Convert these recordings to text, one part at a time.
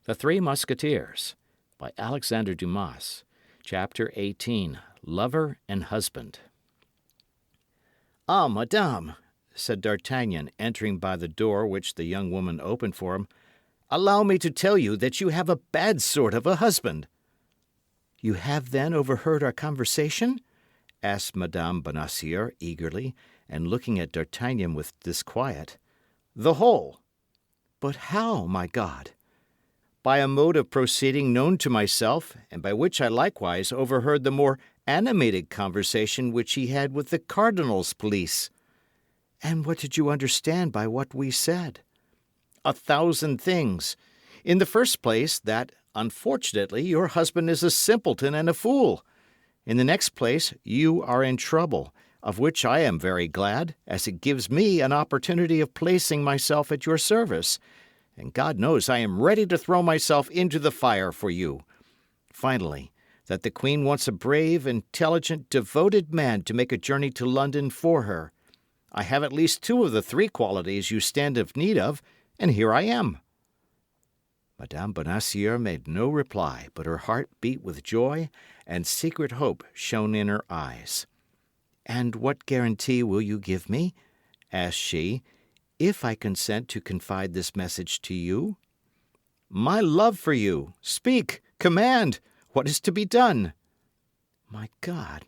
The Three Musketeers by Alexandre Dumas. Chapter 18. Lover and Husband. "Ah, madame," said D'Artagnan, entering by the door which the young woman opened for him, "allow me to tell you that you have a bad sort of a husband." "You have, then, overheard our conversation?" asked Madame Bonacieux eagerly, and looking at D'Artagnan with disquiet. "The whole." "But how, my God?" "By a mode of proceeding known to myself, and by which I likewise overheard the more animated conversation which he had with the cardinal's police." "And what did you understand by what we said?" "A thousand things. In the first place, that, unfortunately, your husband is a simpleton and a fool. In the next place, you are in trouble, of which I am very glad, as it gives me an opportunity of placing myself at your service, and God knows I am ready to throw myself into the fire for you. Finally, that the Queen wants a brave, intelligent, devoted man to make a journey to London for her. I have at least two of the three qualities you stand in need of, and here I am." Madame Bonacieux made no reply, but her heart beat with joy, and secret hope shone in her eyes. "And what guarantee will you give me," asked she, "if I consent to confide this message to you?" "My love for you. Speak, command. What is to be done?" My God,"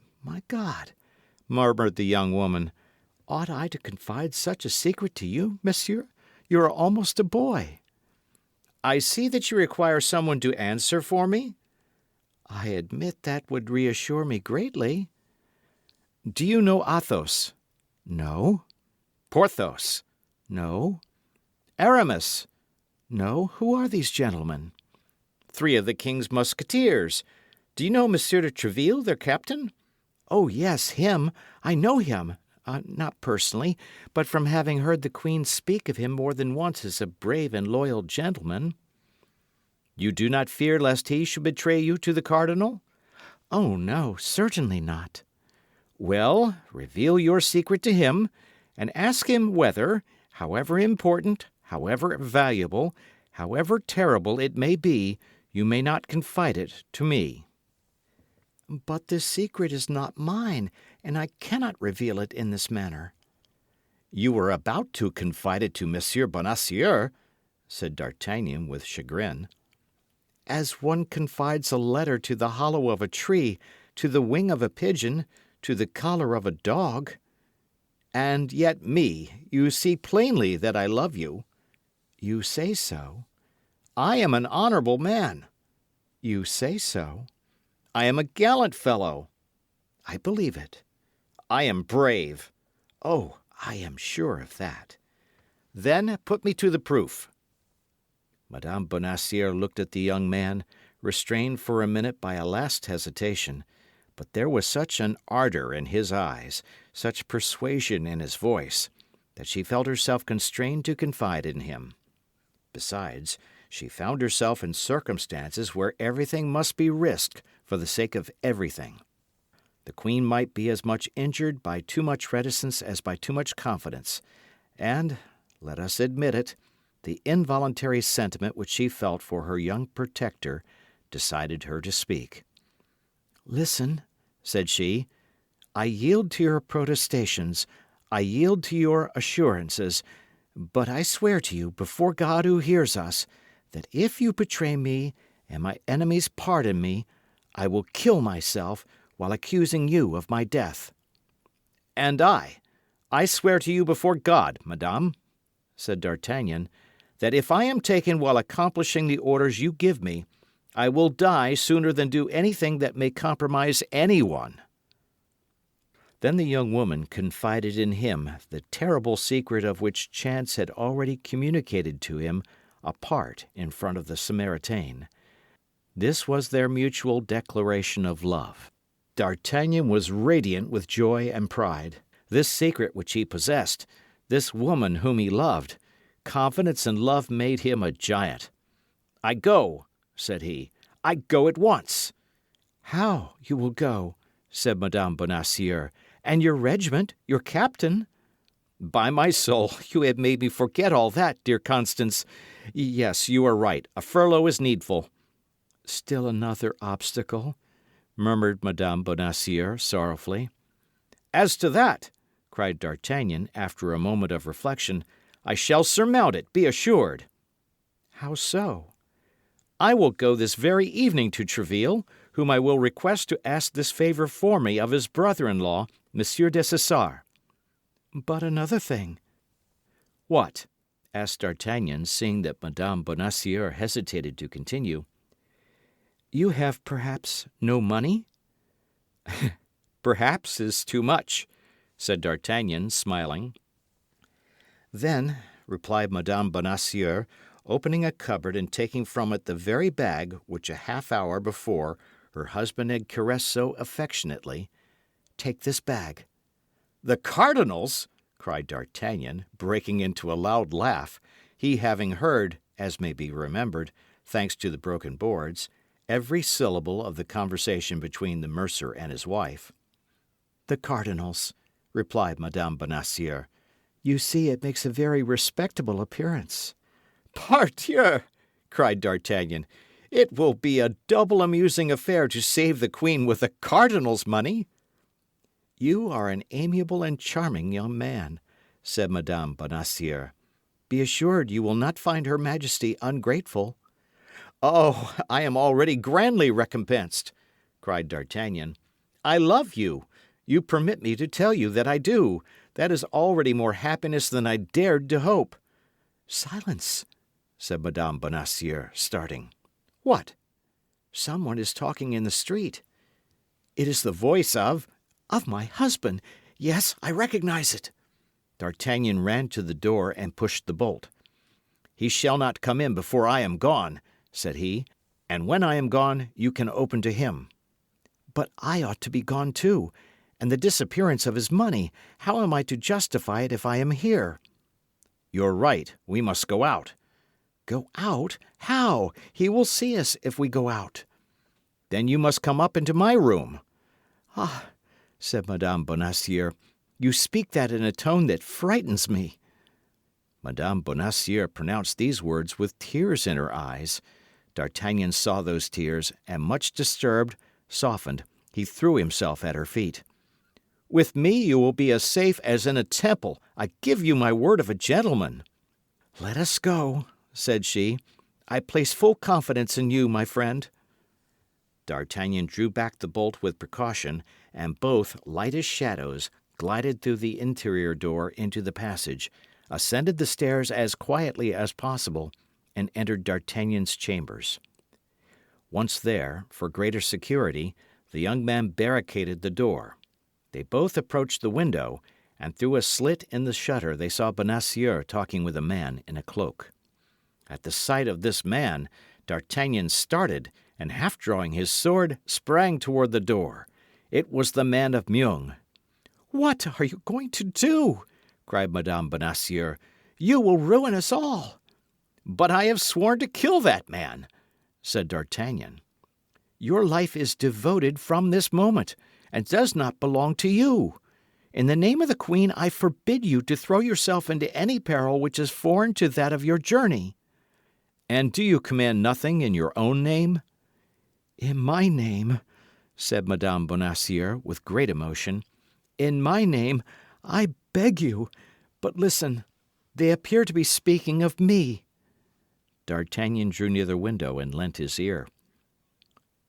murmured the young woman. "Ought I to confide such a secret to you, monsieur? You are almost a boy." "I see that you require someone to answer for me." "I admit that would reassure me greatly." "Do you know Athos?" "No." "Porthos?" "No." "Aramis?" "No. Who are these gentlemen?" "Three of the king's Musketeers. Do you know Monsieur de Tréville, their captain?" "Oh, yes, him. I know him. Not personally, but from having heard the Queen speak of him more than once as a brave and loyal gentleman." "You do not fear lest he should betray you to the cardinal?" "Oh, no, certainly not." "Well, reveal your secret to him, and ask him whether, however important, however valuable, however terrible it may be, you may not confide it to me." "But this secret is not mine, and I cannot reveal it in this manner." "You were about to confide it to Monsieur Bonacieux," said D'Artagnan with chagrin. "As one confides a letter to the hollow of a tree, to the wing of a pigeon, to the collar of a dog." "And yet you see plainly that I love you." "You say so." "I am an honourable man." "You say so." "I am a gallant fellow." "I believe it." "I am brave." "Oh, I am sure of that." "Then put me to the proof." Madame Bonacieux looked at the young man, restrained for a minute by a last hesitation, but there was such an ardour in his eyes, such persuasion in his voice, that she felt herself constrained to confide in him. Besides, she found herself in circumstances where everything must be risked for the sake of everything. The Queen might be as much injured by too much reticence as by too much confidence, and, let us admit it, the involuntary sentiment which she felt for her young protector decided her to speak. "Listen," said she. "I yield to your protestations, I yield to your assurances, but I swear to you, before God who hears us, that if you betray me and my enemies pardon me, I will kill myself while accusing you of my death." "And I swear to you before God, madame," said D'Artagnan, "that if I am taken while accomplishing the orders you give me, I will die sooner than do anything that may compromise anyone." Then the young woman confided in him the terrible secret of which chance had already communicated to him apart in front of the Samaritaine. This was their mutual declaration of love. D'Artagnan was radiant with joy and pride. This secret which he possessed, this woman whom he loved, confidence and love made him a giant. "I go," said he. "I go at once." "How, you will go?" said Madame Bonacieux. "And your regiment, your captain?" "By my soul, you have made me forget all that, dear Constance. Yes, you are right. A furlough is needful. Still another obstacle, murmured Madame Bonacieux sorrowfully. As to that, cried D'Artagnan, after a moment of reflection, I shall surmount it, be assured. How so? I will go this very evening to Tréville, whom I will request to ask this favour for me of his brother-in-law, Monsieur de Cessart. But another thing. What? Asked D'Artagnan, seeing that Madame Bonacieux hesitated to continue. You have perhaps no money? Perhaps is too much, said D'Artagnan, smiling. Then, replied Madame Bonacieux, opening a cupboard and taking from it the very bag which a half-hour before her husband had caressed so affectionately, take this bag. The cardinal's? Cried D'Artagnan, breaking into a loud laugh, he having heard, as may be remembered, thanks to the broken boards, every syllable of the conversation between the mercer and his wife. The cardinal's, replied Madame Bonacieux. You see, it makes a very respectable appearance. Pardieu! Cried D'Artagnan. It will be a double amusing affair to save the queen with the cardinal's money. You are an amiable and charming young man, said Madame Bonacieux. Be assured you will not find Her Majesty ungrateful. Oh, I am already grandly recompensed, cried D'Artagnan. I love you. You permit me to tell you that I do. That is already more happiness than I dared to hope. Silence, said Madame Bonacieux, starting. What? Someone is talking in the street. It is the voice of my husband. Yes, I recognize it. D'Artagnan ran to the door and pushed the bolt. He shall not come in before I am gone, said he, and when I am gone, you can open to him. But I ought to be gone too, and the disappearance of his money, how am I to justify it if I am here? You're right, we must go out. Go out? How? He will see us if we go out. Then you must come up into my room. Ah, said Madame Bonacieux, you speak that in a tone that frightens me. Madame Bonacieux pronounced these words with tears in her eyes. D'Artagnan saw those tears, and much disturbed, softened, he threw himself at her feet. With me you will be as safe as in a temple. I give you my word of a gentleman. Let us go, said she. I place full confidence in you, my friend. D'Artagnan drew back the bolt with precaution, and both, light as shadows, glided through the interior door into the passage, ascended the stairs as quietly as possible, and entered D'Artagnan's chambers. Once there, for greater security, the young man barricaded the door. They both approached the window, and through a slit in the shutter they saw Bonacieux talking with a man in a cloak. At the sight of this man, D'Artagnan started, and half drawing his sword, sprang toward the door. It was the man of Meung. What are you going to do? Cried Madame Bonacieux. You will ruin us all. But I have sworn to kill that man, said D'Artagnan. Your life is devoted from this moment, and does not belong to you. In the name of the Queen, I forbid you to throw yourself into any peril which is foreign to that of your journey. And do you command nothing in your own name? In my name, said Madame Bonacieux with great emotion, in my name, I beg you. But listen, they appear to be speaking of me. D'Artagnan drew near the window and lent his ear.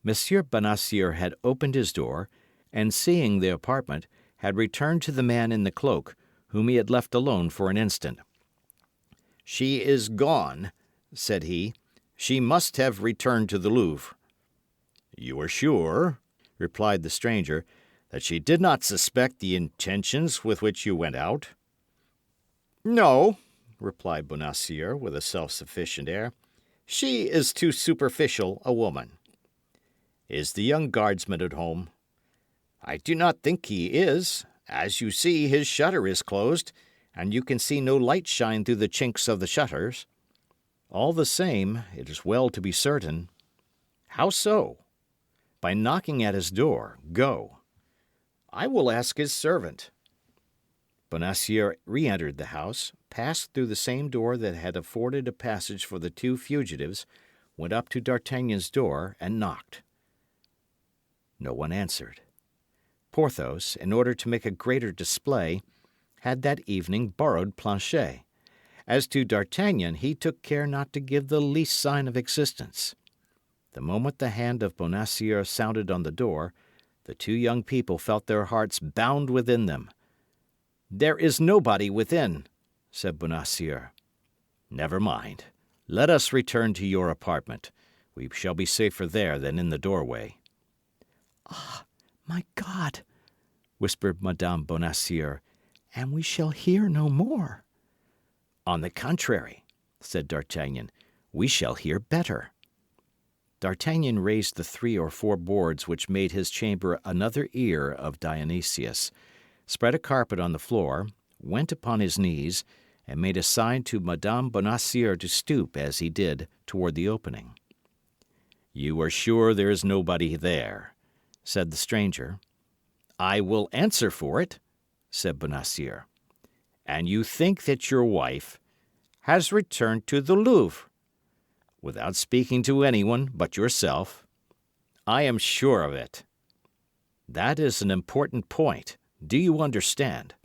Monsieur Bonacieux had opened his door, and seeing the apartment, had returned to the man in the cloak, whom he had left alone for an instant. She is gone, said he. She must have returned to the Louvre. You are sure, replied the stranger, that she did not suspect the intentions with which you went out? No, replied Bonacieux with a self-sufficient air. She is too superficial a woman. Is the young guardsman at home? I do not think he is. As you see, his shutter is closed, and you can see no light shine through the chinks of the shutters. All the same, it is well to be certain. How so? By knocking at his door. Go. I will ask his servant. Bonacieux re-entered the house, passed through the same door that had afforded a passage for the two fugitives, went up to D'Artagnan's door, and knocked. No one answered. Porthos, in order to make a greater display, had that evening borrowed Planchet. As to D'Artagnan, he took care not to give the least sign of existence. The moment the hand of Bonacieux sounded on the door, the two young people felt their hearts bound within them. "There is nobody within," said Bonacieux. "Never mind. Let us return to your apartment. We shall be safer there than in the doorway." "Ah, my God!" whispered Madame Bonacieux, "and we shall hear no more." "On the contrary," said D'Artagnan, "we shall hear better." D'Artagnan raised the 3 or 4 boards which made his chamber another ear of Dionysius, spread a carpet on the floor, went upon his knees, and made a sign to Madame Bonacieux to stoop, as he did, toward the opening. "You are sure there is nobody there?" said the stranger. "I will answer for it," said Bonacieux. "And you think that your wife has returned to the Louvre, without speaking to anyone but yourself?" "I am sure of it." "That is an important point. Do you understand?"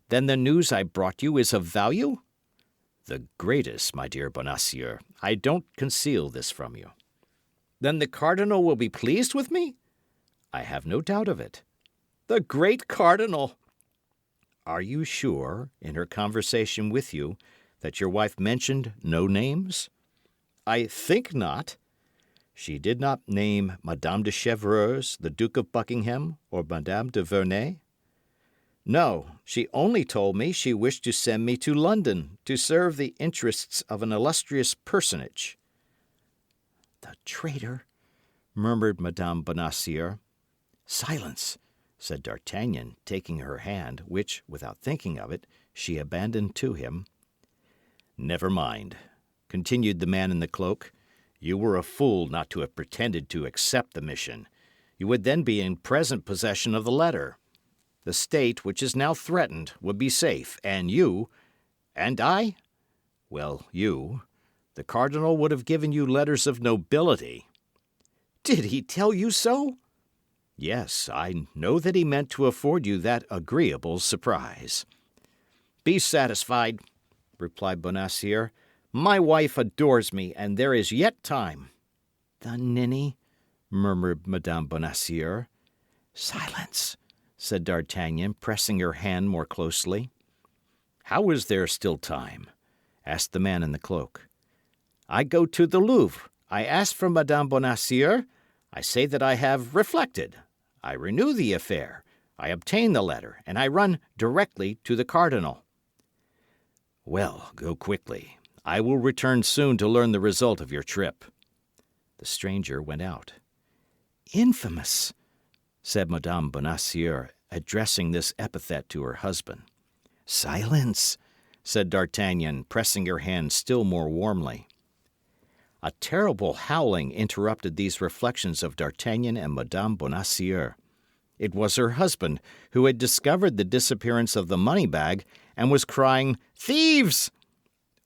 "Then the news I brought you is of value?" "The greatest, my dear Bonacieux. I don't conceal this from you." "Then the cardinal will be pleased with me?" "I have no doubt of it." "The great cardinal!" "Are you sure, in her conversation with you, that your wife mentioned no names?" "I think not." "She did not name Madame de Chevreuse, the Duke of Buckingham, or Madame de Verney?" "No, she only told me she wished to send me to London to serve the interests of an illustrious personage." "The traitor!" murmured Madame Bonacieux. "Silence!" said D'Artagnan, taking her hand, which, without thinking of it, she abandoned to him. "Never mind," continued the man in the cloak. "You were a fool not to have pretended to accept the mission. You would then be in present possession of the letter. The state, which is now threatened, would be safe, and you— "And I? Well, the cardinal would have given you letters of nobility." "Did he tell you so?" "Yes, I know that he meant to afford you that agreeable surprise." "Be satisfied," replied Bonacieux. "My wife adores me, and there is yet time." "The ninny!" murmured Madame Bonacieux. "Silence!" said D'Artagnan, pressing her hand more closely. "How is there still time?" asked the man in the cloak. "I go to the Louvre. I ask for Madame Bonacieux. I say that I have reflected. I renew the affair. I obtain the letter, and I run directly to the cardinal." "Well, go quickly. I will return soon to learn the result of your trip." The stranger went out. "Infamous!" said Madame Bonacieux, addressing this epithet to her husband. "Silence!" said D'Artagnan, pressing her hand still more warmly. A terrible howling interrupted these reflections of D'Artagnan and Madame Bonacieux. It was her husband, who had discovered the disappearance of the money bag and was crying, "Thieves!"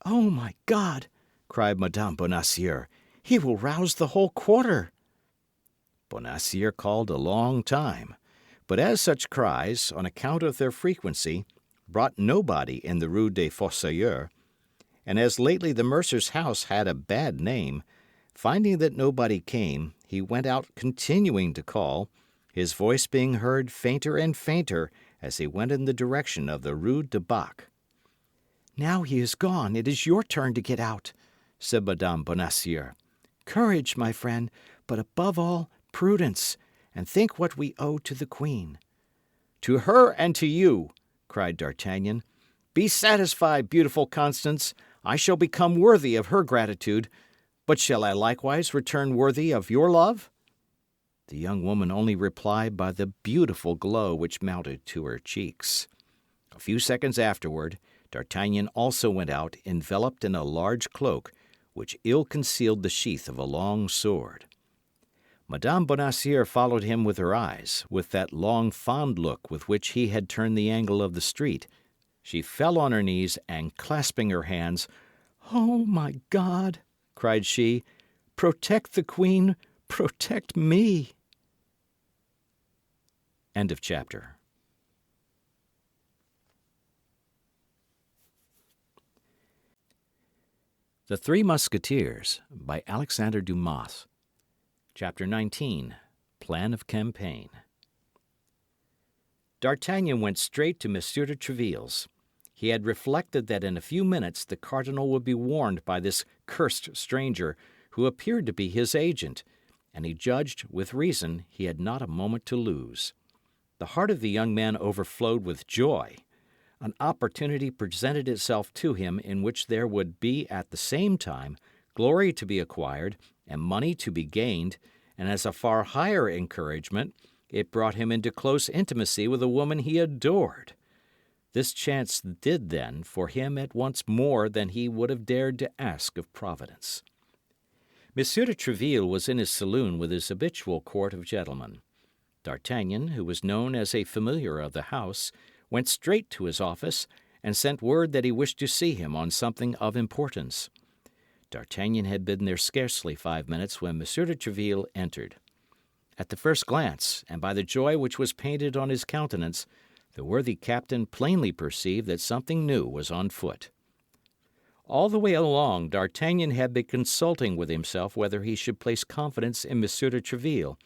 "Oh, my God!" cried Madame Bonacieux. "He will rouse the whole quarter." Bonacieux called a long time, but as such cries, on account of their frequency, brought nobody in the Rue des Fossoyeurs, and as lately the mercer's house had a bad name, finding that nobody came, he went out continuing to call, his voice being heard fainter and fainter as he went in the direction of the Rue de Bac. "Now he is gone, it is your turn to get out," said Madame Bonacieux. "Courage, my friend, but above all, prudence, and think what we owe to the queen." "To her and to you," cried D'Artagnan. "Be satisfied, beautiful Constance. I shall become worthy of her gratitude. But shall I likewise return worthy of your love?" The young woman only replied by the beautiful glow which mounted to her cheeks. A few seconds afterward, D'Artagnan also went out, enveloped in a large cloak, which ill concealed the sheath of a long sword. Madame Bonacieux followed him with her eyes, with that long, fond look with which he had turned the angle of the street. She fell on her knees, and clasping her hands, "Oh, my God!" cried she, "protect the queen, protect me!" End of chapter. The Three Musketeers by Alexandre Dumas. Chapter 19. Plan of Campaign. D'Artagnan went straight to Monsieur de Tréville's. He had reflected that in a few minutes the cardinal would be warned by this cursed stranger, who appeared to be his agent, and he judged, with reason, he had not a moment to lose. The heart of the young man overflowed with joy. An opportunity presented itself to him in which there would be at the same time glory to be acquired and money to be gained, and as a far higher encouragement, it brought him into close intimacy with a woman he adored. This chance did, then, for him at once more than he would have dared to ask of Providence. Monsieur de Tréville was in his saloon with his habitual court of gentlemen. D'Artagnan, who was known as a familiar of the house, went straight to his office and sent word that he wished to see him on something of importance. D'Artagnan had been there scarcely 5 minutes when Monsieur de Tréville entered. At the first glance, and by the joy which was painted on his countenance, the worthy captain plainly perceived that something new was on foot. All the way along, D'Artagnan had been consulting with himself whether he should place confidence in Monsieur de Tréville,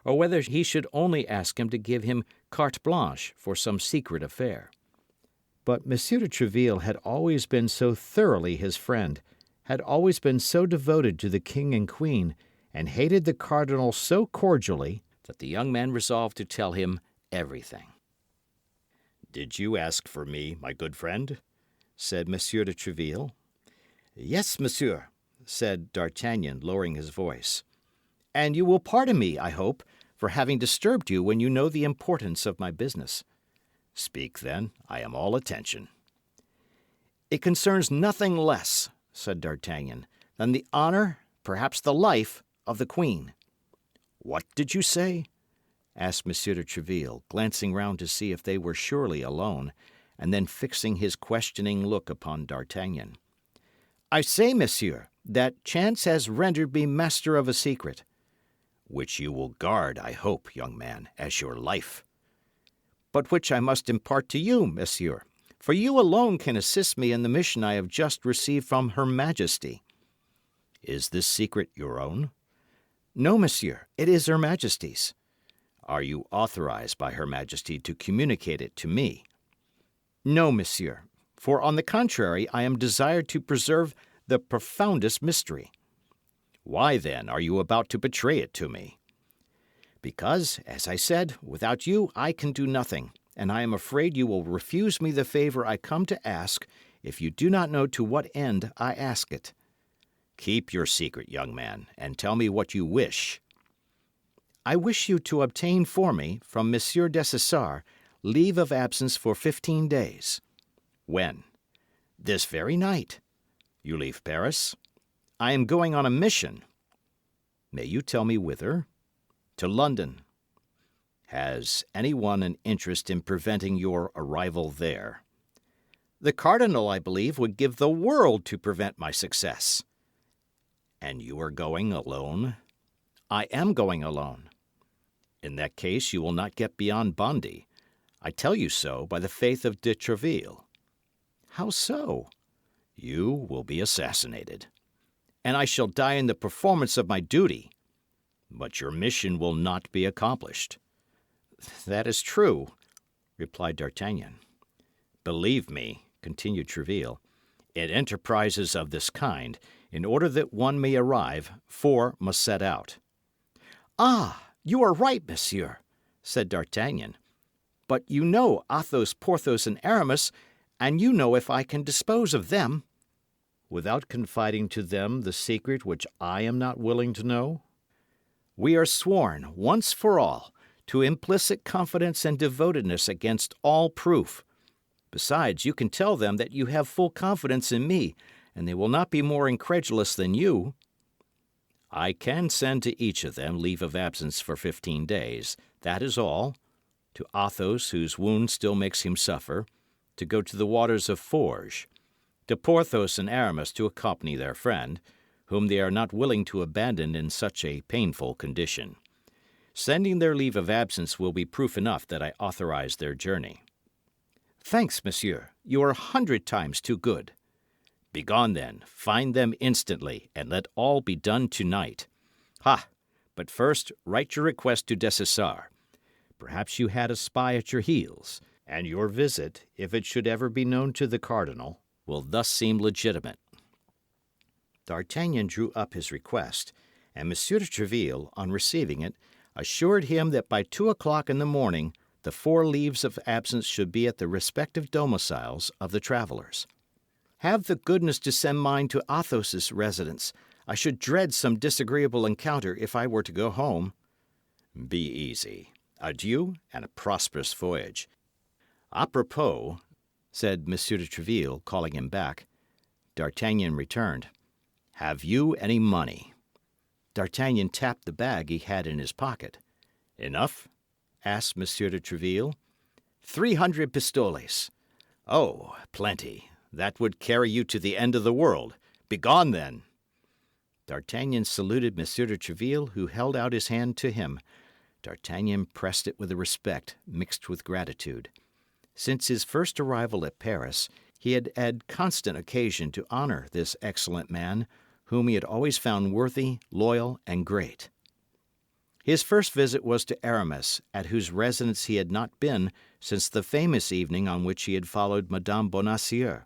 or whether he should only ask him to give him carte blanche for some secret affair. But Monsieur de Tréville had always been so thoroughly his friend, had always been so devoted to the king and queen, and hated the cardinal so cordially, that the young man resolved to tell him everything. "Did you ask for me, my good friend?" said Monsieur de Tréville. "Yes, monsieur," said D'Artagnan, lowering his voice. "And you will pardon me, I hope, for having disturbed you when you know the importance of my business." "Speak, then. I am all attention." "It concerns nothing less," said D'Artagnan, "than the honour, perhaps the life, of the queen." "What did you say?" asked Monsieur de Tréville, glancing round to see if they were surely alone, and then fixing his questioning look upon D'Artagnan. "I say, monsieur, that chance has rendered me master of a secret." "Which you will guard, I hope, young man, as your life." "But which I must impart to you, monsieur, for you alone can assist me in the mission I have just received from Her Majesty." "Is this secret your own?" "No, monsieur, it is Her Majesty's." "Are you authorized by Her Majesty to communicate it to me?" "No, monsieur, for on the contrary I am desired to preserve the profoundest mystery." "Why, then, are you about to betray it to me?" "Because, as I said, without you I can do nothing, and I am afraid you will refuse me the favour I come to ask if you do not know to what end I ask it." "Keep your secret, young man, and tell me what you wish." "I wish you to obtain for me, from Monsieur Dessessart, leave of absence for 15 days." "When?" "This very night." "You leave Paris?" "I am going on a mission." "May you tell me whither?" "To London." "Has anyone an interest in preventing your arrival there?" "The cardinal, I believe, would give the world to prevent my success." "And you are going alone?" "I am going alone." "In that case you will not get beyond Bondy. I tell you so by the faith of de Tréville." "How so?" "You will be assassinated." "And I shall die in the performance of my duty." "But your mission will not be accomplished." "That is true," replied D'Artagnan. "Believe me," continued Tréville, "in enterprises of this kind, in order that one may arrive, 4 must set out." "Ah, you are right, monsieur," said D'Artagnan. "But you know Athos, Porthos, and Aramis, and you know if I can dispose of them." "Without confiding to them the secret which I am not willing to know?" "We are sworn, once for all, to implicit confidence and devotedness against all proof. Besides, you can tell them that you have full confidence in me, and they will not be more incredulous than you." I can send to each of them leave of absence for 15 days. That is all. To Athos, whose wound still makes him suffer, to go to the waters of Forges. To Porthos and Aramis to accompany their friend, whom they are not willing to abandon in such a painful condition. Sending their leave of absence will be proof enough that I authorize their journey. Thanks, monsieur. You are 100 times too good. Begone, then, find them instantly, and let all be done tonight. Ha! But first write your request to Dessessart. Perhaps you had a spy at your heels, and your visit, if it should ever be known to the cardinal, will thus seem legitimate. D'Artagnan drew up his request, and Monsieur de Tréville, on receiving it, assured him that by 2 o'clock in the morning the 4 leaves of absence should be at the respective domiciles of the travellers. Have the goodness to send mine to Athos's residence. I should dread some disagreeable encounter if I were to go home. Be easy. Adieu, and a prosperous voyage. Apropos, said Monsieur de Tréville, calling him back. D'Artagnan returned. Have you any money? D'Artagnan tapped the bag he had in his pocket. Enough? Asked Monsieur de Tréville. 300 pistoles. Oh, plenty. That would carry you to the end of the world. Begone, then. D'Artagnan saluted Monsieur de Tréville, who held out his hand to him. D'Artagnan pressed it with a respect mixed with gratitude. Since his first arrival at Paris, he had had constant occasion to honour this excellent man, whom he had always found worthy, loyal, and great. His first visit was to Aramis, at whose residence he had not been since the famous evening on which he had followed Madame Bonacieux.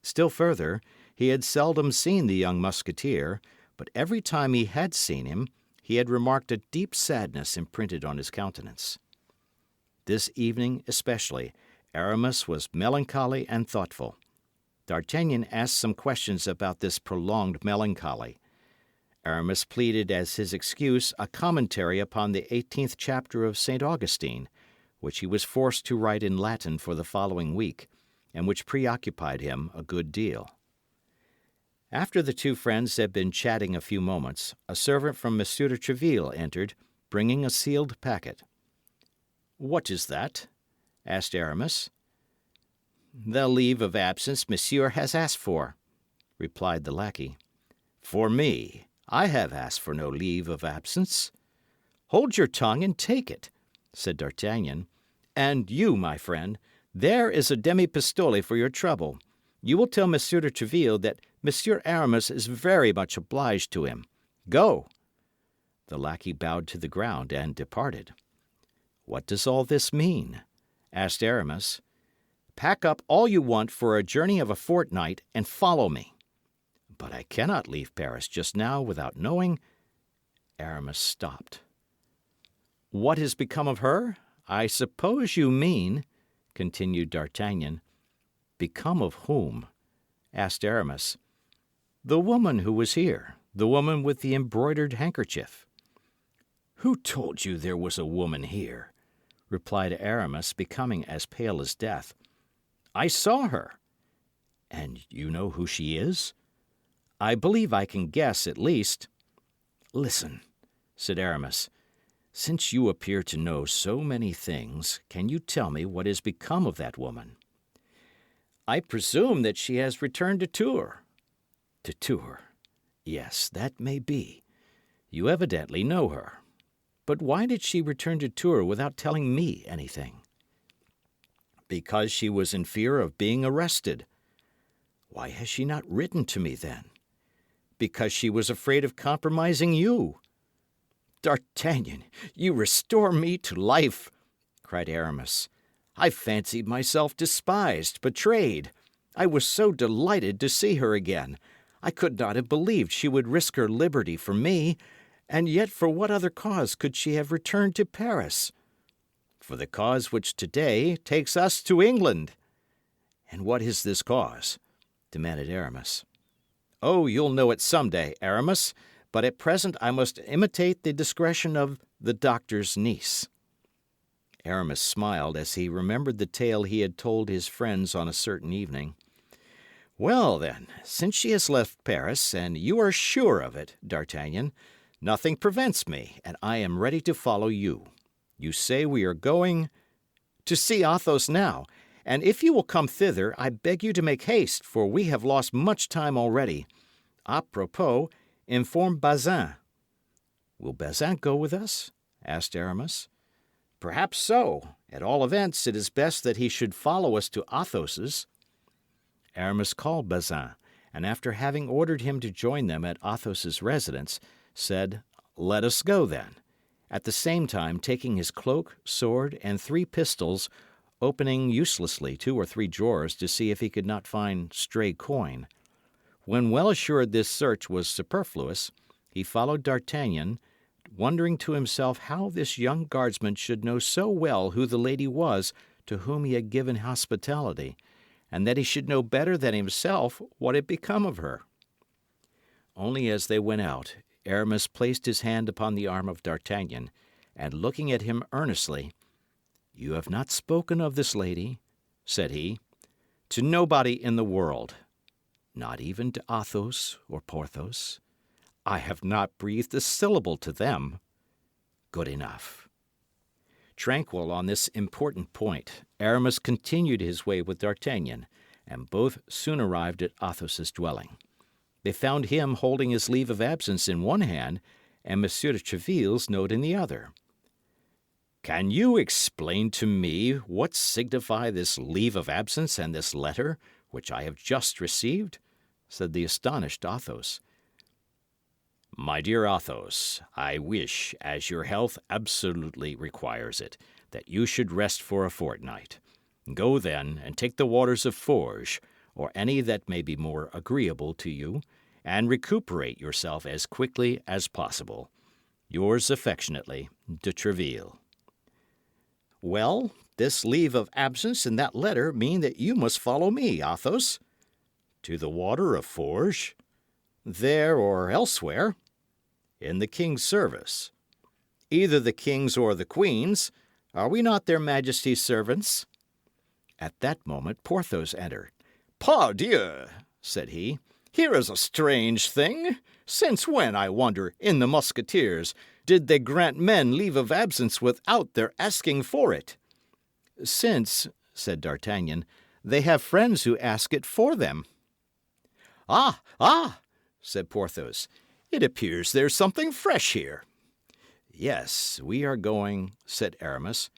Still further, he had seldom seen the young Musketeer, but every time he had seen him, he had remarked a deep sadness imprinted on his countenance. This evening, especially, Aramis was melancholy and thoughtful. D'Artagnan asked some questions about this prolonged melancholy. Aramis pleaded as his excuse a commentary upon the 18th chapter of St. Augustine, which he was forced to write in Latin for the following week, and which preoccupied him a good deal. After the two friends had been chatting a few moments, a servant from Monsieur de Tréville entered, bringing a sealed packet. "What is that?" asked Aramis. "The leave of absence monsieur has asked for," replied the lackey. "For me, I have asked for no leave of absence." "Hold your tongue and take it," said D'Artagnan. "And you, my friend, there is a demi-pistole for your trouble. You will tell Monsieur de Tréville that Monsieur Aramis is very much obliged to him. Go." The lackey bowed to the ground and departed. "What does all this mean?" asked Aramis. "Pack up all you want for a journey of a fortnight and follow me." "But I cannot leave Paris just now without knowing—" Aramis stopped. "What has become of her? I suppose you mean," continued D'Artagnan. "Become of whom?" asked Aramis. "The woman who was here, the woman with the embroidered handkerchief." "Who told you there was a woman here?" replied Aramis, becoming as pale as death. "I saw her." "And you know who she is?" "I believe I can guess, at least." "Listen," said Aramis. "Since you appear to know so many things, can you tell me what has become of that woman?" "I presume that she has returned to Tours." "To Tours? Yes, that may be. You evidently know her. But why did she return to Tours without telling me anything?" "Because she was in fear of being arrested." "Why has she not written to me then?" "Because she was afraid of compromising you." "D'Artagnan, you restore me to life," cried Aramis. "I fancied myself despised, betrayed. I was so delighted to see her again. I could not have believed she would risk her liberty for me. And yet for what other cause could she have returned to Paris?" "For the cause which today takes us to England." "And what is this cause?" demanded Aramis. "Oh, you'll know it some day, Aramis, but at present I must imitate the discretion of the doctor's niece." Aramis smiled as he remembered the tale he had told his friends on a certain evening. Well, then, since she has left Paris, and you are sure of it, D'Artagnan, nothing prevents me, and I am ready to follow you. You say we are going to see Athos now, and if you will come thither, I beg you to make haste, for we have lost much time already. A propos, inform Bazin. Will Bazin go with us? Asked Aramis. Perhaps so. At all events, it is best that he should follow us to Athos's. Aramis called Bazin, and after having ordered him to join them at Athos's residence, said, "Let us go, then," at the same time taking his cloak, sword, and 3 pistols, opening uselessly 2 or 3 drawers to see if he could not find stray coin. When well assured this search was superfluous, he followed D'Artagnan, wondering to himself how this young guardsman should know so well who the lady was to whom he had given hospitality, and that he should know better than himself what had become of her. Only as they went out, Aramis placed his hand upon the arm of D'Artagnan, and looking at him earnestly, "You have not spoken of this lady," said he, "to nobody in the world, not even to Athos or Porthos. I have not breathed a syllable to them. Good enough." Tranquil on this important point, Aramis continued his way with D'Artagnan, and both soon arrived at Athos's dwelling. They found him holding his leave of absence in one hand and Monsieur de Tréville's note in the other. "Can you explain to me what signify this leave of absence and this letter, which I have just received?" said the astonished Athos. "My dear Athos, I wish, as your health absolutely requires it, that you should rest for a fortnight. Go, then, and take the waters of Forges, or any that may be more agreeable to you, and recuperate yourself as quickly as possible. Yours affectionately, de Tréville." "Well, this leave of absence and that letter mean that you must follow me, Athos." "To the water of Forges?" "There or elsewhere." "In the king's service." "Either the king's or the queen's. Are we not their majesties' servants?" At that moment Porthos entered. "Pardieu!" said he, "here is a strange thing. Since when, I wonder, in the Musketeers, did they grant men leave of absence without their asking for it?" "Since," said D'Artagnan, "they have friends who ask it for them." "Ah, ah!" said Porthos. "It appears there's something fresh here." "Yes, we are going," said Aramis.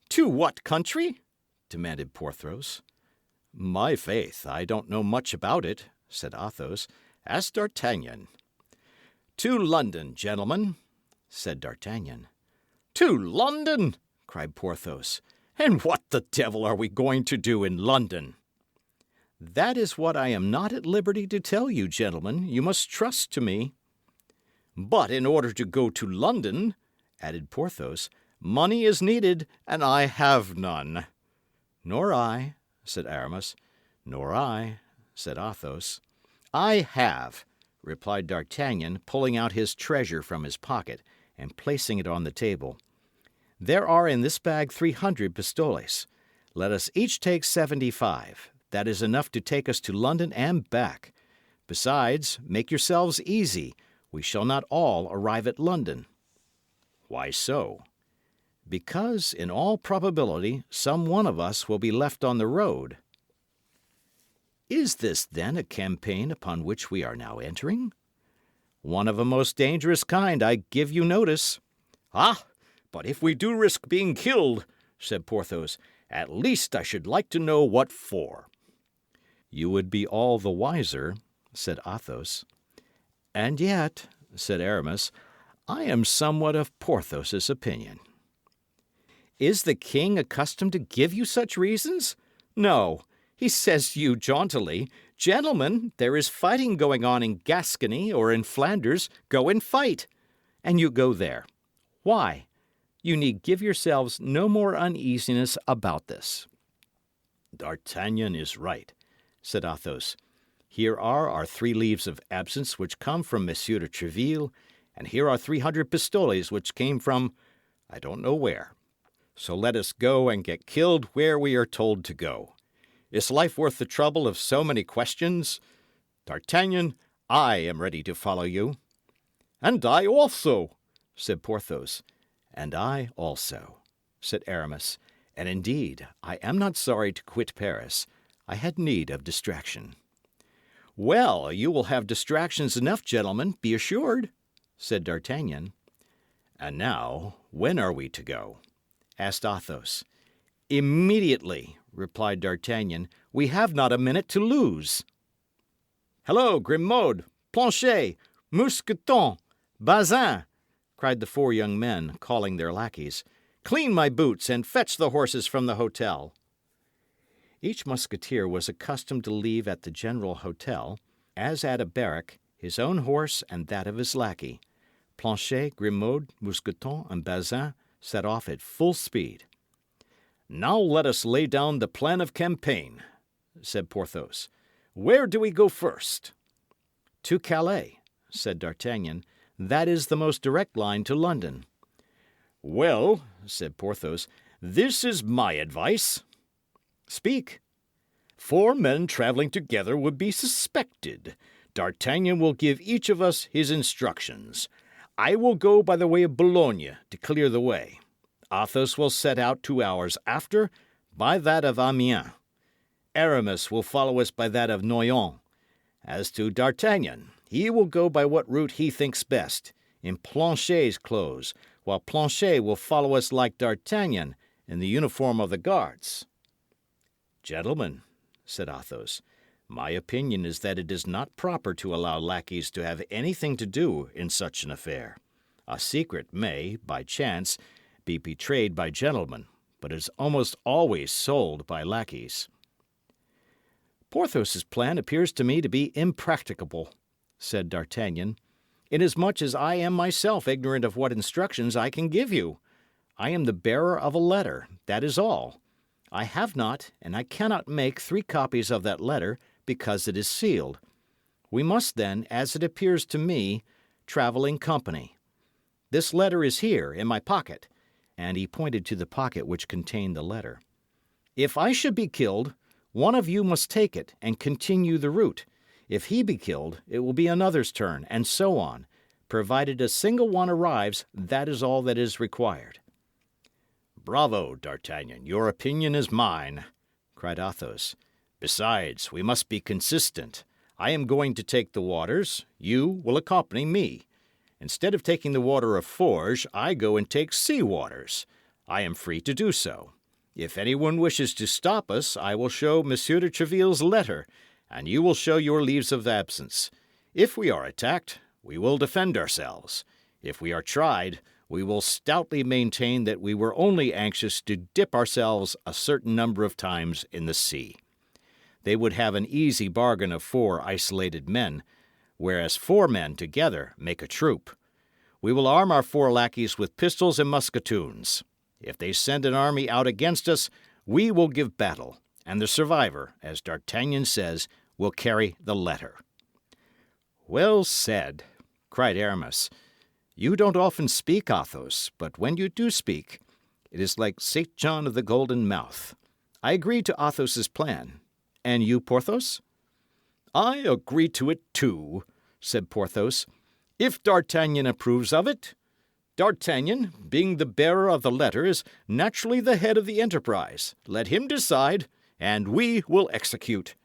"To what country?" demanded Porthos. "My faith, I don't know much about it," said Athos. "Ask D'Artagnan." "To London, gentlemen," said D'Artagnan. "To London!" cried Porthos. "And what the devil are we going to do in London?" "That is what I am not at liberty to tell you, gentlemen. You must trust to me." "But in order to go to London," added Porthos, "money is needed, and I have none." "Nor I," said Aramis. "Nor I," said Athos. "I have," replied D'Artagnan, pulling out his treasure from his pocket and placing it on the table. "There are in this bag 300 pistoles. Let us each take 75. That is enough to take us to London and back. Besides, make yourselves easy. We shall not all arrive at London." "Why so?" "Because, in all probability, some one of us will be left on the road." "Is this, then, a campaign upon which we are now entering?" "One of a most dangerous kind, I give you notice." "Ah, but if we do risk being killed," said Porthos, "at least I should like to know what for." "You would be all the wiser," said Athos. "And yet," said Aramis, "I am somewhat of Porthos's opinion." "Is the king accustomed to give you such reasons? No. He says to you jauntily, 'Gentlemen, there is fighting going on in Gascony or in Flanders. Go and fight.' And you go there. Why? You need give yourselves no more uneasiness about this." "D'Artagnan is right," said Athos. "Here are our 3 leaves of absence which come from Monsieur de Tréville, and here are 300 pistoles which came from I don't know where. So let us go and get killed where we are told to go. Is life worth the trouble of so many questions? D'Artagnan, I am ready to follow you." "And I also," said Porthos. "And I also," said Aramis. "And indeed, I am not sorry to quit Paris. I had need of distraction." "Well, you will have distractions enough, gentlemen, be assured," said D'Artagnan. "And now, when are we to go?" asked Athos. "Immediately," replied D'Artagnan. "We have not a minute to lose." "Hello, Grimaud, Planchet, Mousqueton, Bazin!" cried the four young men, calling their lackeys. "Clean my boots and fetch the horses from the hotel." Each musketeer was accustomed to leave at the general hotel, as at a barrack, his own horse and that of his lackey. Planchet, Grimaud, Mousqueton, and Bazin set off at full speed. "Now let us lay down the plan of campaign," said Porthos. "Where do we go first?" "To Calais," said D'Artagnan. "That is the most direct line to London." "Well," said Porthos, "this is my advice." "Speak." "Four men travelling together would be suspected. D'Artagnan will give each of us his instructions. I will go by the way of Boulogne to clear the way. Athos will set out 2 hours after, by that of Amiens. Aramis will follow us by that of Noyon. As to D'Artagnan, he will go by what route he thinks best, in Planchet's clothes, while Planchet will follow us like D'Artagnan, in the uniform of the guards." "Gentlemen," said Athos, "my opinion is that it is not proper to allow lackeys to have anything to do in such an affair. A secret may, by chance, be betrayed by gentlemen, but is almost always sold by lackeys." "Porthos's plan appears to me to be impracticable," said D'Artagnan, "inasmuch as I am myself ignorant of what instructions I can give you. I am the bearer of a letter, that is all. I have not, and I cannot make 3 copies of that letter, because it is sealed. We must, then, as it appears to me, travel in company. This letter is here, in my pocket," and he pointed to the pocket which contained the letter. "If I should be killed, one of you must take it and continue the route. If he be killed, it will be another's turn, and so on. Provided a single one arrives, that is all that is required." "Bravo, D'Artagnan, your opinion is mine," cried Athos. "Besides, we must be consistent. I am going to take the waters, you will accompany me. Instead of taking the water of Forges, I go and take sea waters. I am free to do so. If anyone wishes to stop us, I will show Monsieur de Tréville's letter, and you will show your leaves of absence. If we are attacked, we will defend ourselves. If we are tried, we will stoutly maintain that we were only anxious to dip ourselves a certain number of times in the sea. They would have an easy bargain of 4 isolated men, whereas 4 men together make a troop. We will arm our 4 lackeys with pistols and musketoons. If they send an army out against us, we will give battle, and the survivor, as D'Artagnan says, will carry the letter." "Well said," cried Aramis. "You don't often speak, Athos, but when you do speak, it is like St. John of the Golden Mouth. I agree to Athos's plan. And you, Porthos?" "I agree to it too," said Porthos, "if D'Artagnan approves of it. D'Artagnan, being the bearer of the letter, is naturally the head of the enterprise. Let him decide, and we will execute."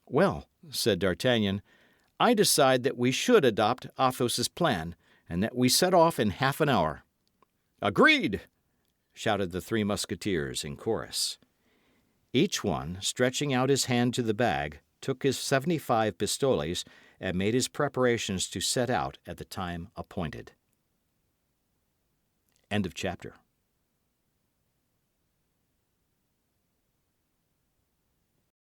"Well," said D'Artagnan, "I decide that we should adopt Athos's plan, and that we set off in half an hour." "Agreed!" shouted the 3 musketeers in chorus. Each one, stretching out his hand to the bag, took his 75 pistoles and made his preparations to set out at the time appointed. End of chapter.